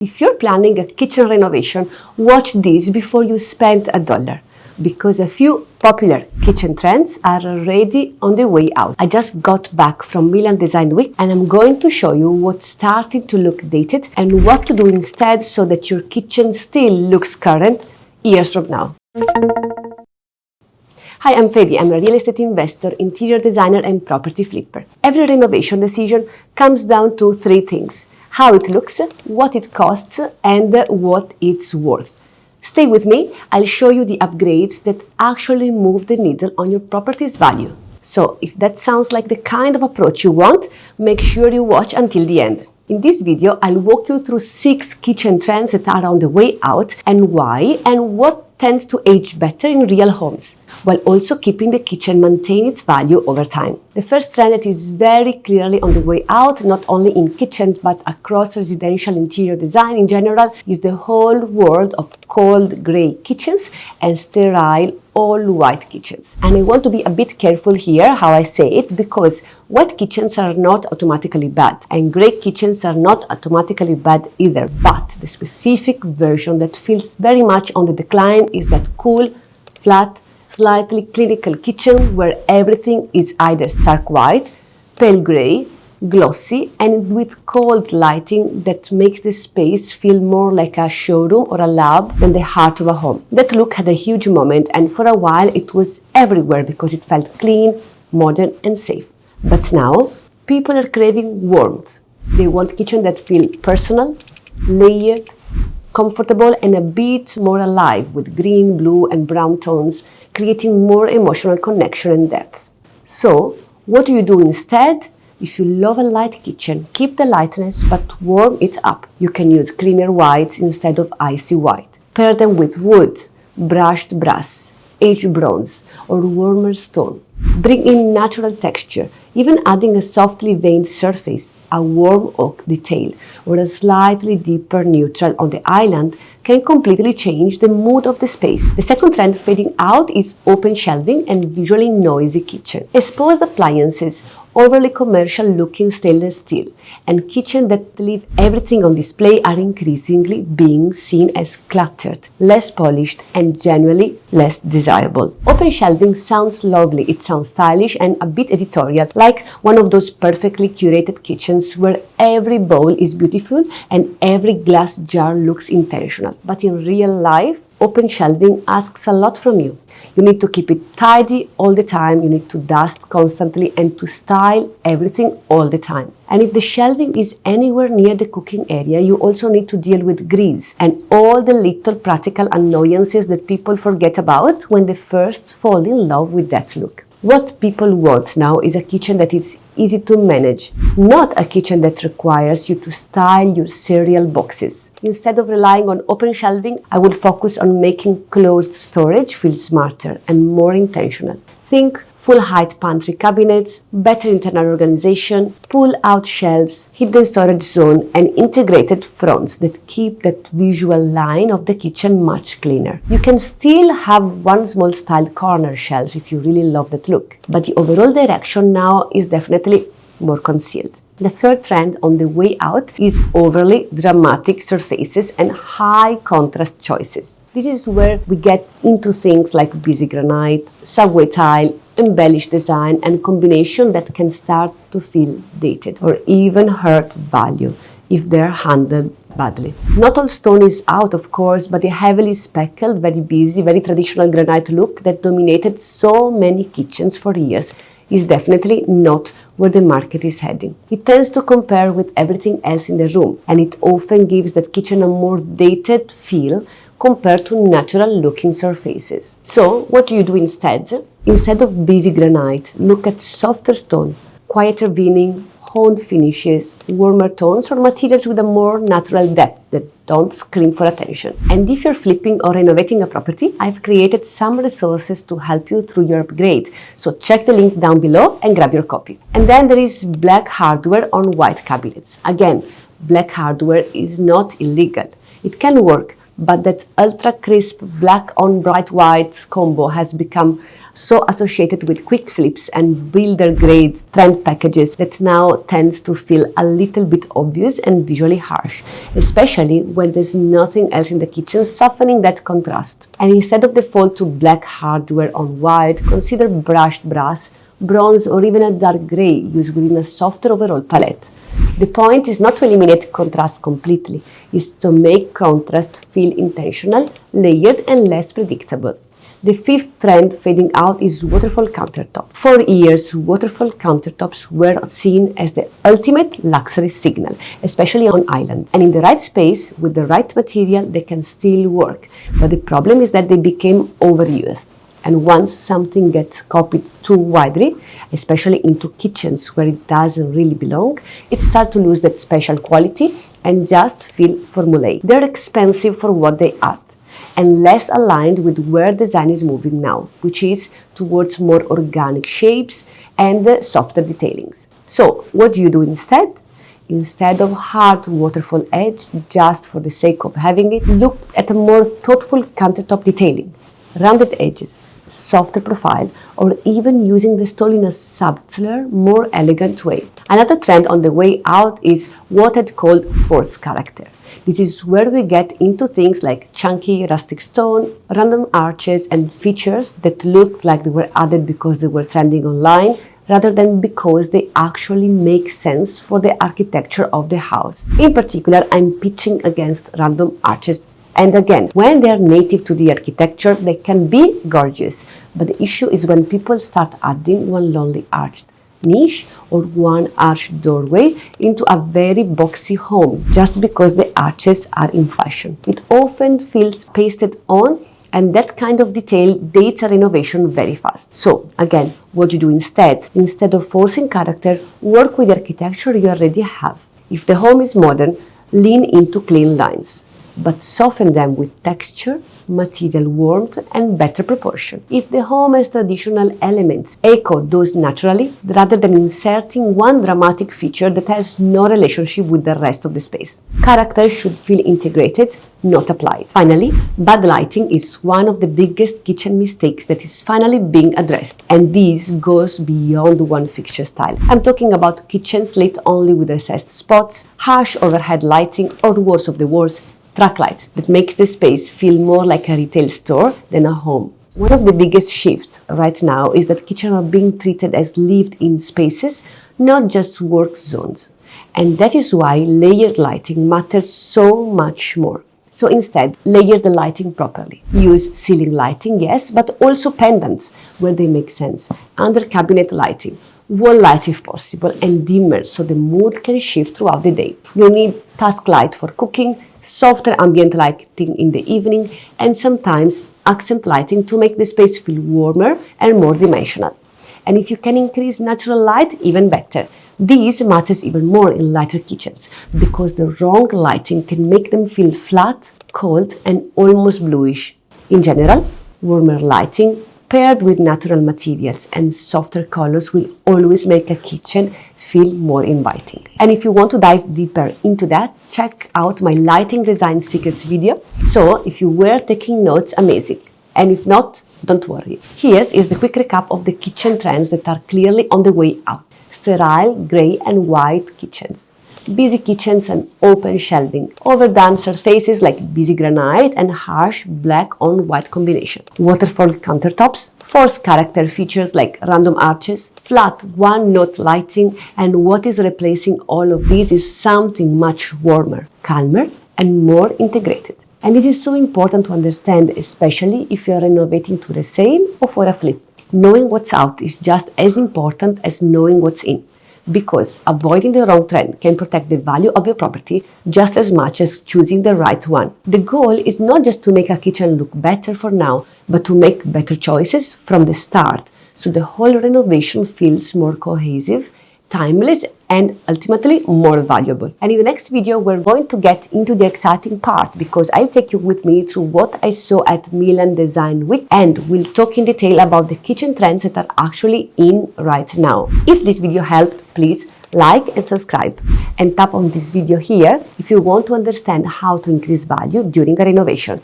If you're planning a kitchen renovation, watch this before you spend $1, because a few popular kitchen trends are already on the way out. I just got back from Milan Design Week and I'm going to show you what's starting to look dated and what to do instead so that your kitchen still looks current years from now. Hi, I'm Fedi. I'm a real estate investor, interior designer and property flipper. Every renovation decision comes down to three things: how it looks, what it costs, and what it's worth. Stay with me, I'll show you the upgrades that actually move the needle on your property's value. So if that sounds like the kind of approach you want, make sure you watch until the end. In this video, I'll walk you through 6 kitchen trends that are on the way out and why, and what tends to age better in real homes, while also keeping the kitchen maintain its value over time. The first trend that is very clearly on the way out, not only in kitchens but across residential interior design in general, is the whole world of cold grey kitchens and sterile all-white kitchens. And I want to be a bit careful here how I say it, because white kitchens are not automatically bad and grey kitchens are not automatically bad either, but the specific version that feels very much on the decline is that cool, flat, slightly clinical kitchen where everything is either stark white, pale grey, glossy, and with cold lighting that makes the space feel more like a showroom or a lab than the heart of a home. That look had a huge moment, and for a while it was everywhere because it felt clean, modern and safe. But now people are craving warmth. They want kitchens that feel personal, layered, comfortable and a bit more alive, with green, blue and brown tones, creating more emotional connection and depth. So, what do you do instead? If you love a light kitchen, keep the lightness but warm it up. You can use creamier whites instead of icy white. Pair them with wood, brushed brass, aged bronze or warmer stone. Bring in natural texture, even adding a softly veined surface, a warm oak detail, or a slightly deeper neutral on the island can completely change the mood of the space. The second trend fading out is open shelving and visually noisy kitchen. Exposed appliances, overly commercial looking stainless steel, and kitchens that leave everything on display are increasingly being seen as cluttered, less polished, and genuinely less desirable. Open shelving sounds lovely, it sounds stylish and a bit editorial, like one of those perfectly curated kitchens where every bowl is beautiful and every glass jar looks intentional. But in real life, open shelving asks a lot from you. You need to keep it tidy all the time, you need to dust constantly and to style everything all the time. And if the shelving is anywhere near the cooking area, you also need to deal with grease and all the little practical annoyances that people forget about when they first fall in love with that look. What people want now is a kitchen that is easy to manage, not a kitchen that requires you to style your cereal boxes. Instead of relying on open shelving, I would focus on making closed storage feel smarter and more intentional. Think full height pantry cabinets, better internal organization, pull-out shelves, hidden storage zone, and integrated fronts that keep that visual line of the kitchen much cleaner. You can still have one small styled corner shelf if you really love that look, but the overall direction now is definitely more concealed. The third trend on the way out is overly dramatic surfaces and high contrast choices. This is where we get into things like busy granite, subway tile, embellished design and combination that can start to feel dated or even hurt value if they're handled badly. Not all stone is out, of course, but the heavily speckled, very busy, very traditional granite look that dominated so many kitchens for years is definitely not where the market is heading. It tends to compare with everything else in the room, and it often gives that kitchen a more dated feel compared to natural looking surfaces. So what do you do instead? Instead of busy granite, look at softer stone, quieter veining, honed finishes, warmer tones, or materials with a more natural depth that don't scream for attention. And if you're flipping or renovating a property, I've created some resources to help you through your upgrade. So check the link down below and grab your copy. And then there is black hardware on white cabinets. Again, black hardware is not illegal. It can work, but that ultra crisp black on bright white combo has become so associated with quick flips and builder grade trend packages that now tends to feel a little bit obvious and visually harsh, especially when there's nothing else in the kitchen softening that contrast. And instead of default to black hardware on white, consider brushed brass, bronze, or even a dark gray used within a softer overall palette. The point is not to eliminate contrast completely, it's to make contrast feel intentional, layered, and less predictable. The fifth trend fading out is waterfall countertop. For years, waterfall countertops were seen as the ultimate luxury signal, especially on island. And in the right space, with the right material, they can still work. But the problem is that they became overused. And once something gets copied too widely, especially into kitchens where it doesn't really belong, it starts to lose that special quality and just feel formulaic. They're expensive for what they are, and less aligned with where design is moving now, which is towards more organic shapes and softer detailings. So what do you do instead? Instead of hard waterfall edge, just for the sake of having it, look at a more thoughtful countertop detailing, rounded edges, softer profile, or even using the stone in a subtler, more elegant way. Another trend on the way out is what I'd call forced character. This is where we get into things like chunky rustic stone, random arches, and features that look like they were added because they were trending online, rather than because they actually make sense for the architecture of the house. In particular, I'm pitching against random arches. And again, when they are native to the architecture, they can be gorgeous. But the issue is when people start adding one lonely arched niche or one arched doorway into a very boxy home just because the arches are in fashion. It often feels pasted on, and that kind of detail dates a renovation very fast. So again, what you do instead? Instead of forcing character, work with the architecture you already have. If the home is modern, lean into clean lines, but soften them with texture, material warmth, and better proportion. If the home has traditional elements, echo those naturally rather than inserting one dramatic feature that has no relationship with the rest of the space. Character should feel integrated, not applied. Finally, bad lighting is one of the biggest kitchen mistakes that is finally being addressed, and this goes beyond one fixture style. I'm talking about kitchens lit only with recessed spots, harsh overhead lighting, or worst of the worst, track lights that makes the space feel more like a retail store than a home. One of the biggest shifts right now is that kitchens are being treated as lived-in spaces, not just work zones. And that is why layered lighting matters so much more. So instead, layer the lighting properly. Use ceiling lighting, yes, but also pendants where they make sense. Under cabinet lighting, wall light if possible, and dimmer so the mood can shift throughout the day. You need task light for cooking, softer ambient lighting in the evening, and sometimes accent lighting to make the space feel warmer and more dimensional. And if you can increase natural light, even better. This matters even more in lighter kitchens because the wrong lighting can make them feel flat, cold, and almost bluish. In general, warmer lighting paired with natural materials and softer colors will always make a kitchen feel more inviting. And if you want to dive deeper into that, check out my lighting design secrets video. So if you were taking notes, amazing. And if not, don't worry. Here's the quick recap of the kitchen trends that are clearly on the way out. Sterile, grey and white kitchens. Busy kitchens and open shelving. Overdone surfaces like busy granite and harsh black on white combination. Waterfall countertops. Forced character features like random arches. Flat one-note lighting. And what is replacing all of this is something much warmer, calmer and more integrated. And this is so important to understand, especially if you are renovating to resale or for a flip. Knowing what's out is just as important as knowing what's in, because avoiding the wrong trend can protect the value of your property just as much as choosing the right one. The goal is not just to make a kitchen look better for now, but to make better choices from the start, so the whole renovation feels more cohesive, timeless, and ultimately more valuable. And in the next video, we're going to get into the exciting part because I'll take you with me through what I saw at Milan Design Week, and we'll talk in detail about the kitchen trends that are actually in right now. If this video helped, please like and subscribe, and tap on this video here if you want to understand how to increase value during a renovation.